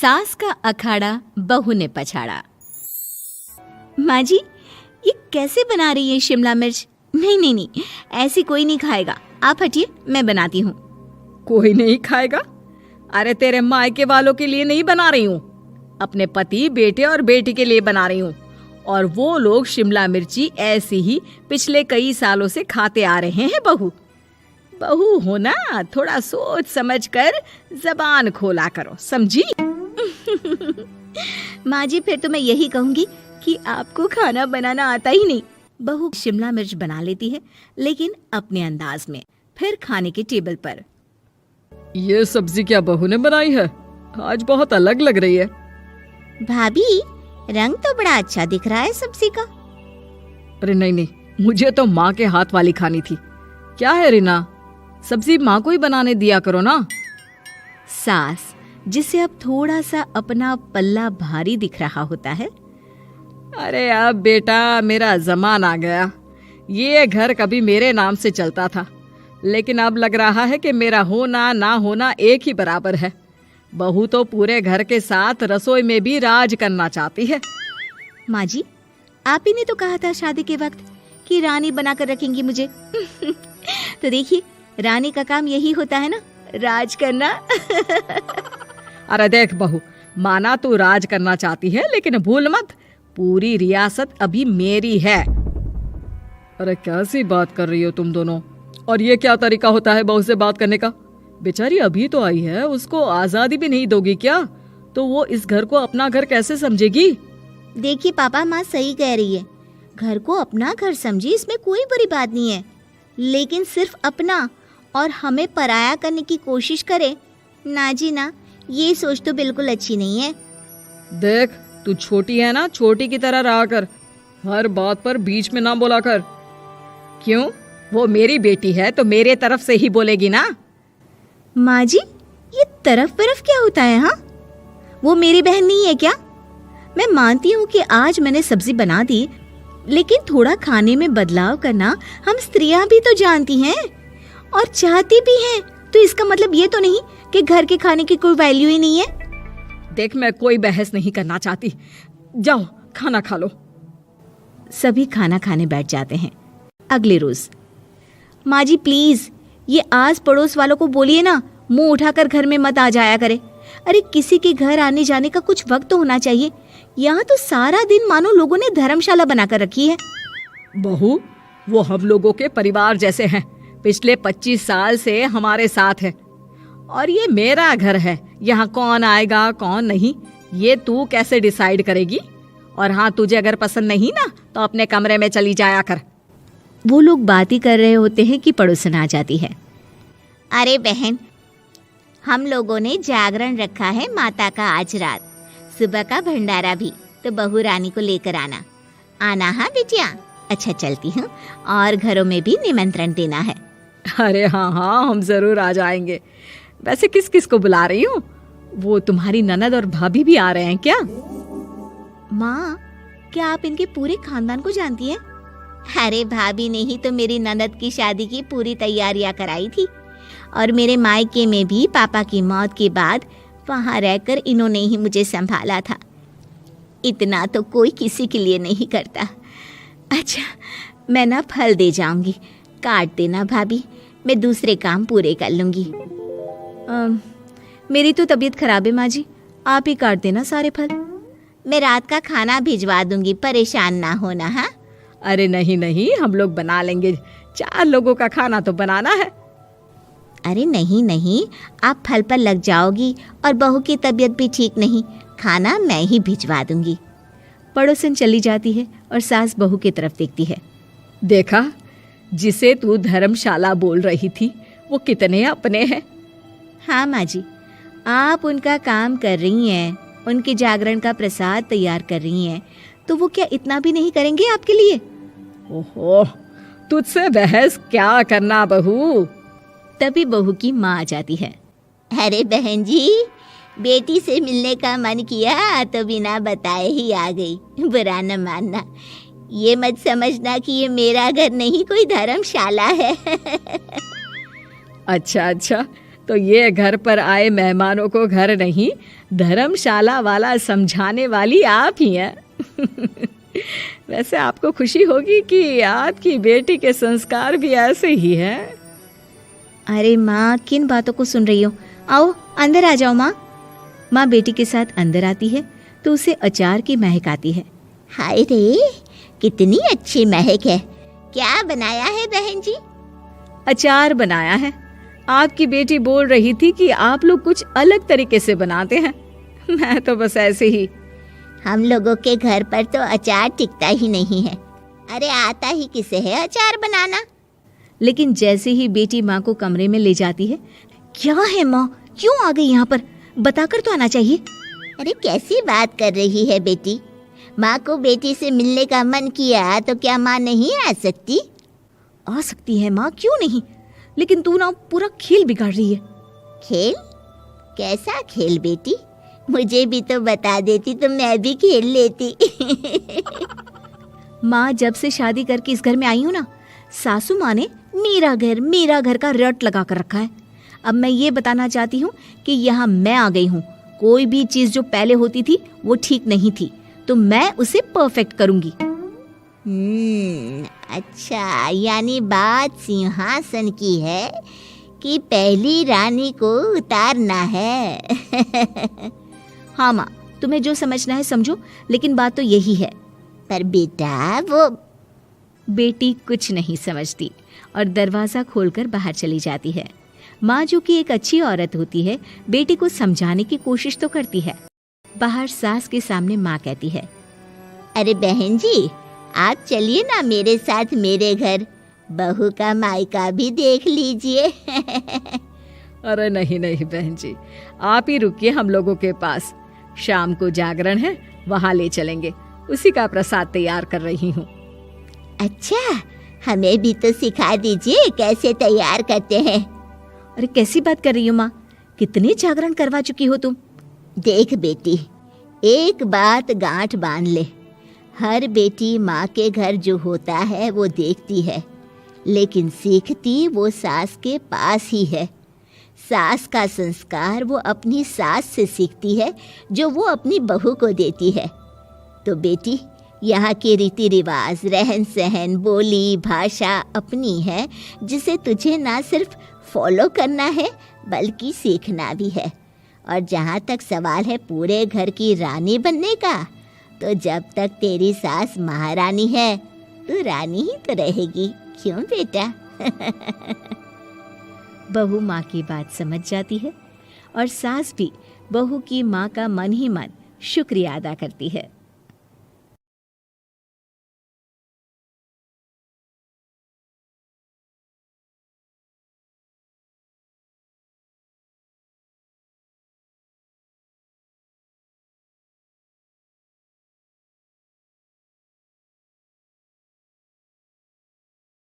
सास का अखाड़ा बहू ने पछाड़ा। माँ जी, ये कैसे बना रही है शिमला मिर्च? नहीं नहीं नहीं, ऐसी कोई नहीं खाएगा। आप हटिए, मैं बनाती हूँ। कोई नहीं खाएगा? अरे तेरे मायके वालों के लिए नहीं बना रही हूँ, अपने पति, बेटे और बेटी के लिए बना रही हूँ। और वो लोग शिमला मिर्ची ऐसी ही पिछले कई सालों से खाते आ रहे हैं। बहू बहू हो ना, थोड़ा सोच समझ कर जबान खोला करो, समझी? माँ जी, फिर तो मैं यही कहूँगी कि आपको खाना बनाना आता ही नहीं। बहू शिमला मिर्च बना लेती है, लेकिन अपने अंदाज में। फिर खाने के टेबल पर, ये सब्जी क्या बहू ने बनाई है? आज बहुत अलग लग रही है। भाभी, रंग तो बड़ा अच्छा दिख रहा है सब्जी का। अरे नहीं नहीं, मुझे तो माँ के हाथ वाली खानी थी। क्या है रीना, सब्जी माँ को ही बनाने दिया करो ना। सास, जिसे अब थोड़ा सा अपना पल्ला भारी दिख रहा होता है। अरे अब बेटा मेरा जमाना आ गया। ये घर कभी मेरे नाम से चलता था, लेकिन अब लग रहा है कि मेरा होना ना होना एक ही बराबर है। बहू तो पूरे घर के साथ रसोई में भी राज करना चाहती है। माँ जी, आप ही ने तो कहा था शादी के वक्त कि रानी बनाकर रखेंगी मुझे। तो देखिए, रानी का काम यही होता है ना, राज करना। अरे देख बहू, माना तू राज करना चाहती है, लेकिन भूल मत, पूरी रियासत अभी मेरी है। अरे कैसी बात कर रही हो तुम दोनों? और ये क्या तरीका होता है बहू से बात करने का? बेचारी अभी तो आई है, उसको आजादी भी नहीं दोगी क्या? तो वो इस घर को अपना घर कैसे समझेगी? देखिए पापा, माँ सही कह रही है। घर को अपना घर समझी, इसमें कोई बुरी बात नहीं है। लेकिन सिर्फ अपना और हमें पराया करने की कोशिश करे ना जी ना, ये सोच तो बिल्कुल अच्छी नहीं है। देख, तू छोटी है ना, छोटी की तरह रहा कर। हर बात पर बीच में ना बोला कर। क्यों? वो मेरी बेटी है तो मेरे तरफ से ही बोलेगी ना। माँ जी, ये तरफ क्या होता है? हाँ, वो मेरी बहन नहीं है क्या? मैं मानती हूँ कि आज मैंने सब्जी बना दी, लेकिन थोड़ा खाने में बदलाव करना हम स्त्रियां भी तो जानती हैं और चाहती भी हैं। तो इसका मतलब ये तो नहीं कि घर के खाने की कोई वैल्यू ही नहीं है। देख, मैं कोई बहस नहीं करना चाहती, जाओ खाना खा लो। सभी खाना खाने बैठ जाते हैं। अगले रोज, माँ जी प्लीज, ये आस पड़ोस वालों को बोलिए ना, मुंह उठाकर घर में मत आ जाया करे। अरे किसी के घर आने जाने का कुछ वक्त तो होना चाहिए। यहाँ तो सारा दिन मानो लोगों ने धर्मशाला बनाकर रखी है। बहू, वो हम लोगों के परिवार जैसे हैं, पिछले 25 साल से हमारे साथ है। और ये मेरा घर है, यहाँ कौन आएगा कौन नहीं, ये तू कैसे डिसाइड करेगी? और हाँ, तुझे अगर पसंद नहीं ना, तो अपने कमरे में चली जाया कर। वो लोग बात ही कर रहे होते हैं कि पड़ोसन आ जाती है। अरे बहन, हम लोगों ने जागरण रखा है माता का आज रात, सुबह का भंडारा भी, तो बहू रानी को लेकर आना हाँ बिटिया। अच्छा चलती हूँ, और घरों में भी निमंत्रण देना है। अरे हाँ हाँ, हम जरूर आ जाएंगे। वैसे किस किस को बुला रही हूँ? वो तुम्हारी ननद और भाभी भी आ रहे हैं क्या? माँ, क्या आप इनके पूरे खानदान को जानती हैं? अरे भाभी ने ही तो मेरी ननद की शादी की पूरी तैयारियां कराई थी, और मेरे मायके में भी पापा की मौत के बाद वहाँ रहकर इन्होंने ही मुझे संभाला था। इतना तो कोई किसी के लिए नहीं करता। अच्छा, मैं ना फल दे जाऊंगी, काट देना भाभी, मैं दूसरे काम पूरे कर लूंगी। मेरी तो तबीयत खराब है माँ जी, आप ही काट देना सारे फल। मैं रात का खाना भिजवा दूंगी, परेशान ना होना। हाँ? अरे नहीं नहीं, हम लोग बना लेंगे, 4 लोगों का खाना तो बनाना है। अरे नहीं नहीं, आप फल पर लग जाओगी, और बहू की तबीयत भी ठीक नहीं, खाना मैं ही भिजवा दूंगी। पड़ोसन चली जाती है और सास बहू की तरफ देखती है। देखा, जिसे तू धर्मशाला बोल रही थी, वो कितने अपने हैं। हाँ माँ जी, आप उनका काम कर रही हैं, उनके जागरण का प्रसाद तैयार कर रही हैं, तो वो क्या इतना भी नहीं करेंगे आपके लिए? ओहो, तुझसे बहस क्या करना बहू। तभी बहू की माँ आ जाती है। अरे बहन जी, बेटी से मिलने का मन किया तो बिना बताए ही आ गई, बुरा न मानना। ये मत समझना कि ये मेरा घर नहीं, कोई धर्मशाला है। अच्छा अच्छा, तो ये घर पर आए मेहमानों को घर नहीं, धर्मशाला वाला समझाने वाली आप ही हैं। वैसे आपको खुशी होगी कि आपकी बेटी के संस्कार भी ऐसे ही हैं। अरे माँ, किन बातों को सुन रही हो? आओ अंदर आ जाओ माँ। माँ बेटी के साथ अंदर आती है तो उसे अचार की महक आती है। हाय रे, कितनी अच्छी महक है। क्या बनाया है बहन जी? अचार बनाया है। आपकी बेटी बोल रही थी कि आप लोग कुछ अलग तरीके से बनाते हैं। मैं तो बस ऐसे ही। हम लोगों के घर पर तो अचार टिकता ही नहीं है। अरे आता ही किसे है अचार बनाना? लेकिन जैसे ही बेटी माँ को कमरे में ले जाती है, क्या है माँ, क्यों आ गई यहाँ पर? बताकर तो आना चाहिए। अरे कैसी बात कर रही है बेटी? माँ को बेटी से मिलने का मन किया तो क्या माँ नहीं आ सकती? आ सकती है माँ, क्यों नहीं, लेकिन तू ना पूरा खेल बिगाड़ रही है। खेल? कैसा खेल बेटी? मुझे भी तो बता देती तो मैं भी खेल लेती। माँ, जब से शादी करके इस घर में आई हूँ ना, सासू माँ ने मेरा घर का रट लगा कर रखा है। अब मैं ये बताना चाहती हूँ कि यहाँ मैं आ गई हूँ। कोई भी चीज़ जो पहले होती थी वो ठीक नहीं थी, तो मैं उसे परफेक्ट करूँगी। अच्छा, यानी बात सिंहासन की है कि पहली रानी को उतारना है। हाँ माँ, तुम्हें जो समझना है समझो, लेकिन बात तो यही है। पर बेटा वो... बेटी कुछ नहीं समझती और दरवाज़ा खोलकर बाहर चली जाती है। माँ, जो कि एक अच्छी औरत होती है, बेटी को समझाने की कोशिश तो करती है। बाहर सास के सामने माँ कहती है, अरे बहन जी, आप चलिए ना मेरे साथ मेरे घर, बहू का मायका भी देख लीजिए। अरे नहीं नहीं बहन जी, आप ही रुकिए हम लोगों के पास। शाम को जागरण है, वहाँ ले चलेंगे। उसी का प्रसाद तैयार कर रही हूँ। अच्छा, हमें भी तो सिखा दीजिए कैसे तैयार करते हैं। अरे कैसी बात कर रही हो माँ, कितने जागरण करवा चुकी हो तुम। देख बेटी, एक बात गांठ बांध ले, हर बेटी माँ के घर जो होता है वो देखती है, लेकिन सीखती वो सास के पास ही है। सास का संस्कार वो अपनी सास से सीखती है, जो वो अपनी बहू को देती है। तो बेटी, यहाँ के रीति रिवाज, रहन सहन, बोली भाषा अपनी है, जिसे तुझे ना सिर्फ फॉलो करना है बल्कि सीखना भी है। और जहाँ तक सवाल है पूरे घर की रानी बनने का, तो जब तक तेरी सास महारानी है, तू रानी ही तो रहेगी। क्यों बेटा? बहू माँ की बात समझ जाती है और सास भी बहू की माँ का मन ही मन शुक्रिया अदा करती है।